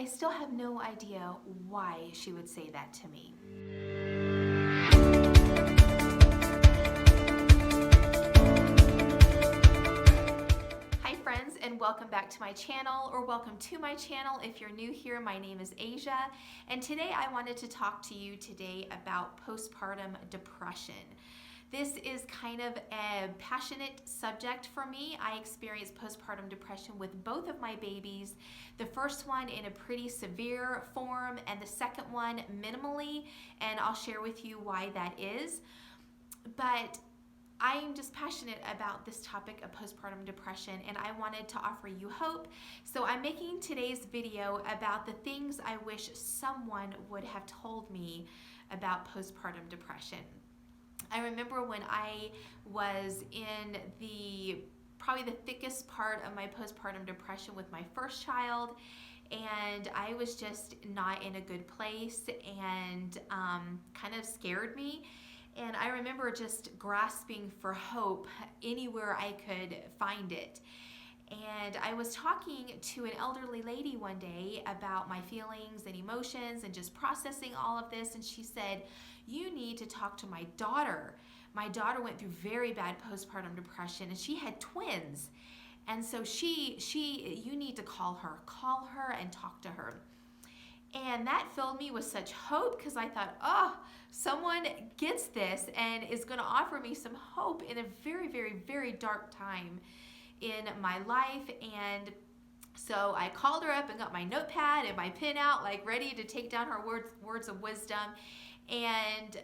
I still have no idea why she would say that to me. Hi friends, and welcome back to my channel, or welcome to my channel if you're new here. My name is Asia, and today I wanted to talk to you today about postpartum depression. This is kind of a passionate subject for me. I experienced postpartum depression with both of my babies. The first one in a pretty severe form, and the second one minimally, and I'll share with you why that is. But I'm just passionate about this topic of postpartum depression, and I wanted to offer you hope. So I'm making today's video about the things I wish someone would have told me about postpartum depression. I remember when I was in probably the thickest part of my postpartum depression with my first child, and I was just not in a good place, and kind of scared me. And I remember just grasping for hope anywhere I could find it. And I was talking to an elderly lady one day about my feelings and emotions and just processing all of this, and she said, "You need to talk to my daughter. My daughter went through very bad postpartum depression, and she had twins. And so you need to call her and talk to her." And that filled me with such hope, because I thought, oh, someone gets this and is going to offer me some hope in a very, very, very dark time in my life. And so I called her up and got my notepad and my pen out, like ready to take down her words of wisdom. And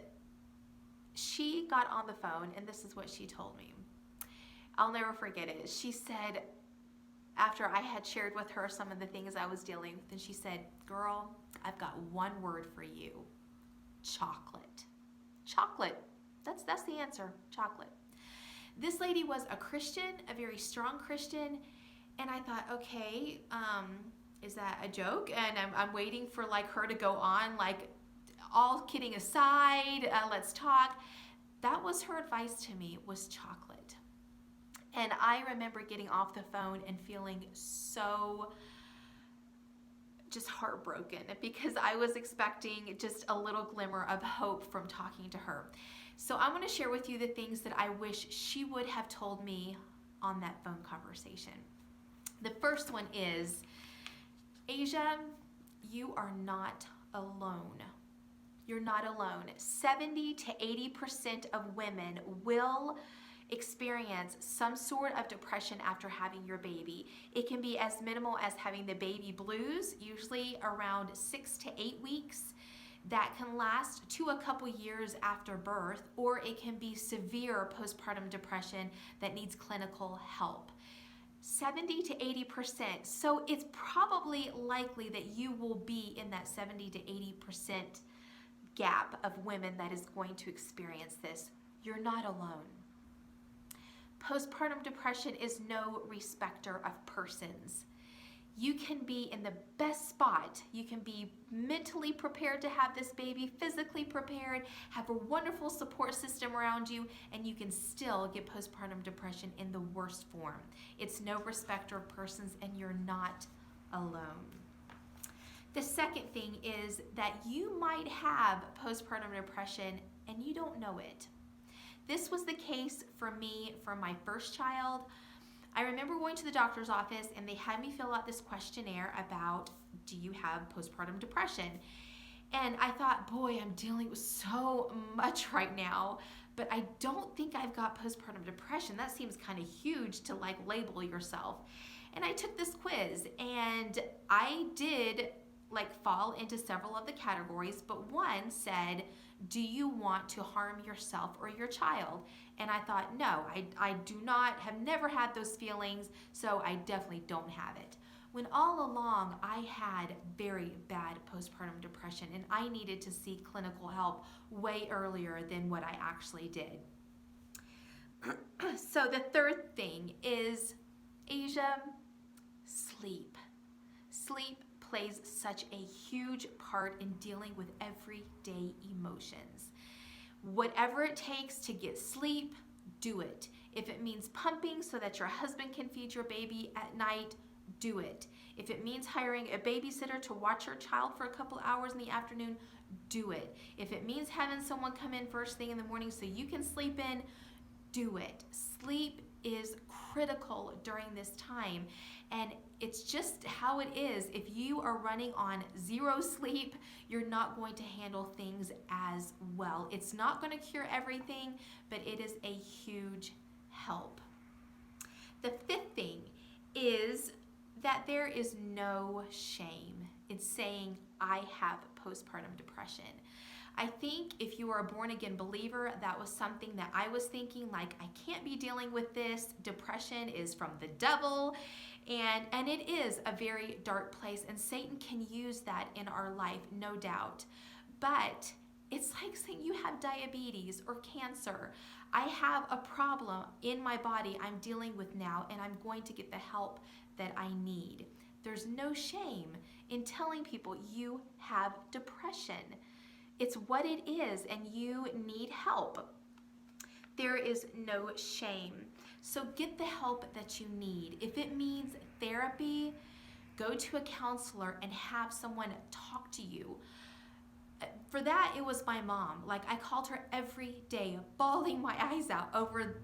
she got on the phone, and this is what she told me. I'll never forget it. She said, after I had shared with her some of the things I was dealing with, and she said, "Girl, I've got one word for you: chocolate." Chocolate. That's the answer. Chocolate. This lady was a Christian, a very strong Christian, and I thought, okay, is that a joke? And I'm waiting for like her to go on, like, all kidding aside, let's talk. That was her advice to me, was chocolate. And I remember getting off the phone and feeling so just heartbroken, because I was expecting just a little glimmer of hope from talking to her. So I want to share with you the things that I wish she would have told me on that phone conversation. The first one is, Asia, you are not alone. You're not alone. 70 to 80% of women will experience some sort of depression after having your baby. It can be as minimal as having the baby blues, usually around 6 to 8 weeks. That can last to a couple years after birth, or it can be severe postpartum depression that needs clinical help. 70 to 80%. So it's probably likely that you will be in that 70 to 80% gap of women that is going to experience this. You're not alone. Postpartum depression is no respecter of persons. You can be in the best spot. You can be mentally prepared to have this baby, physically prepared, have a wonderful support system around you, and you can still get postpartum depression in the worst form. It's no respecter of persons, and you're not alone. The second thing is that you might have postpartum depression and you don't know it. This was the case for me for my first child. I remember going to the doctor's office, and they had me fill out this questionnaire about, do you have postpartum depression? And I thought, boy, I'm dealing with so much right now, but I don't think I've got postpartum depression. That seems kind of huge to like label yourself. And I took this quiz, and I did like fall into several of the categories, but one said, do you want to harm yourself or your child? And I thought, no, I do not, have never had those feelings, so I definitely don't have it. When all along I had very bad postpartum depression, and I needed to seek clinical help way earlier than what I actually did. So the third thing is, Asia, sleep. Sleep plays such a huge part in dealing with everyday emotions. Whatever it takes to get sleep, do it. If it means pumping so that your husband can feed your baby at night, do it. If it means hiring a babysitter to watch your child for a couple hours in the afternoon, do it. If it means having someone come in first thing in the morning so you can sleep in, do it. Sleep is critical during this time, and it's just how it is. If you are running on zero sleep, you're not going to handle things as well. It's not going to cure everything, but it is a huge help. The fifth thing is that there is no shame in saying, I have postpartum depression. I think if you are a born-again believer, that was something that I was thinking, like, I can't be dealing with this. Depression is from the devil, and it is a very dark place, and Satan can use that in our life, no doubt. But it's like saying you have diabetes or cancer. I have a problem in my body I'm dealing with now, and I'm going to get the help that I need. There's no shame in telling people you have depression. It's what it is, and you need help. There is no shame. So get the help that you need. If it means therapy, go to a counselor and have someone talk to you. For that, it was my mom. Like, I called her every day, bawling my eyes out over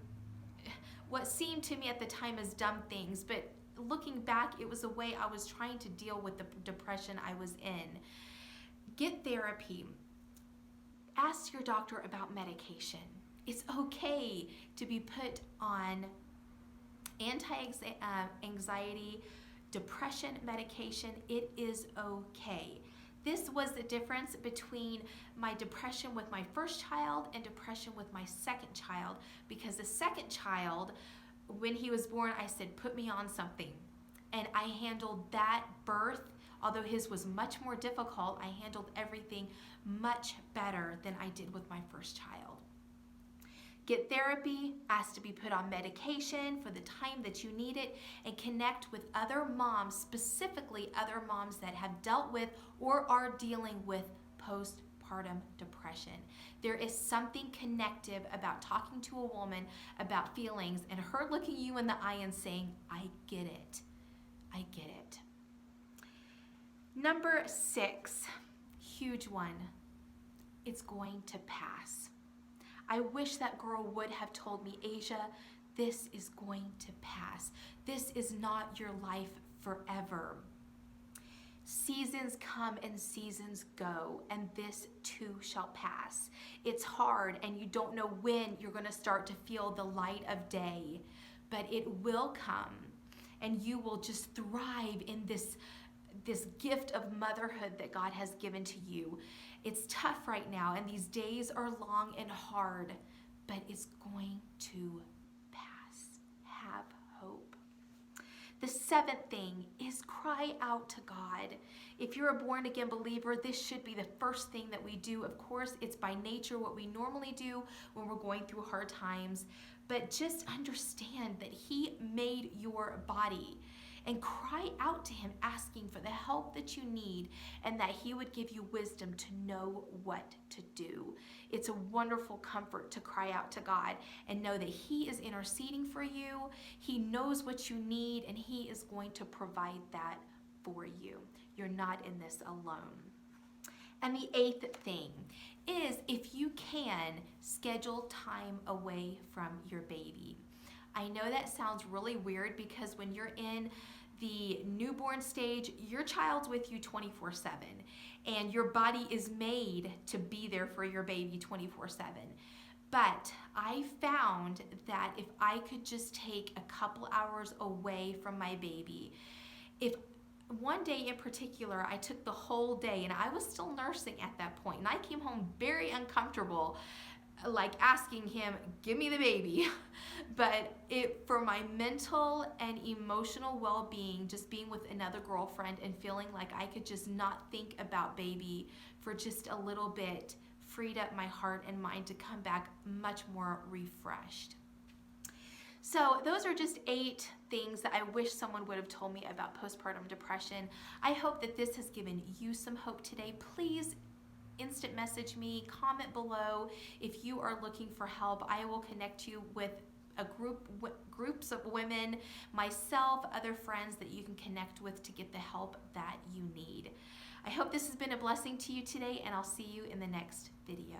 what seemed to me at the time as dumb things, but looking back, it was a way I was trying to deal with the depression I was in. Get therapy. Ask your doctor about medication. It's okay to be put on anti-anxiety, depression medication. It is okay. This was the difference between my depression with my first child and depression with my second child, because the second child, when he was born, I said, put me on something. And I handled that birth, although his was much more difficult, I handled everything much better than I did with my first child. Get therapy, ask to be put on medication for the time that you need it, and connect with other moms, specifically other moms that have dealt with or are dealing with postpartum depression. There is something connective about talking to a woman about feelings and her looking you in the eye and saying, I get it. I get it. Number 6, huge one. It's going to pass. I wish that girl would have told me, Asia, this is going to pass. This is not your life forever. Seasons come and seasons go, and this too shall pass. It's hard, and you don't know when you're going to start to feel the light of day, but it will come, and you will just thrive in this gift of motherhood that God has given to you. It's tough right now, and these days are long and hard, but it's going to pass. Have hope. The 7th thing is cry out to God. If you're a born-again believer, this should be the first thing that we do. Of course, it's by nature what we normally do when we're going through hard times, but just understand that He made your body. And cry out to Him, asking for the help that you need, and that He would give you wisdom to know what to do. It's a wonderful comfort to cry out to God and know that He is interceding for you. He knows what you need, and He is going to provide that for you. You're not in this alone. And the 8th thing is, if you can, schedule time away from your baby. I know that sounds really weird, because when you're in the newborn stage, your child's with you 24/7, and your body is made to be there for your baby 24/7. But I found that if I could just take a couple hours away from my baby, if one day in particular, I took the whole day, and I was still nursing at that point, and I came home very uncomfortable, like asking him, give me the baby. But for my mental and emotional well-being, just being with another girlfriend and feeling like I could just not think about baby for just a little bit, freed up my heart and mind to come back much more refreshed. So those are just 8 things that I wish someone would have told me about postpartum depression. I hope that this has given you some hope today. Please instant message me, comment below if you are looking for help. I will connect you with groups of women, myself, other friends that you can connect with to get the help that you need. I hope this has been a blessing to you today, and I'll see you in the next video.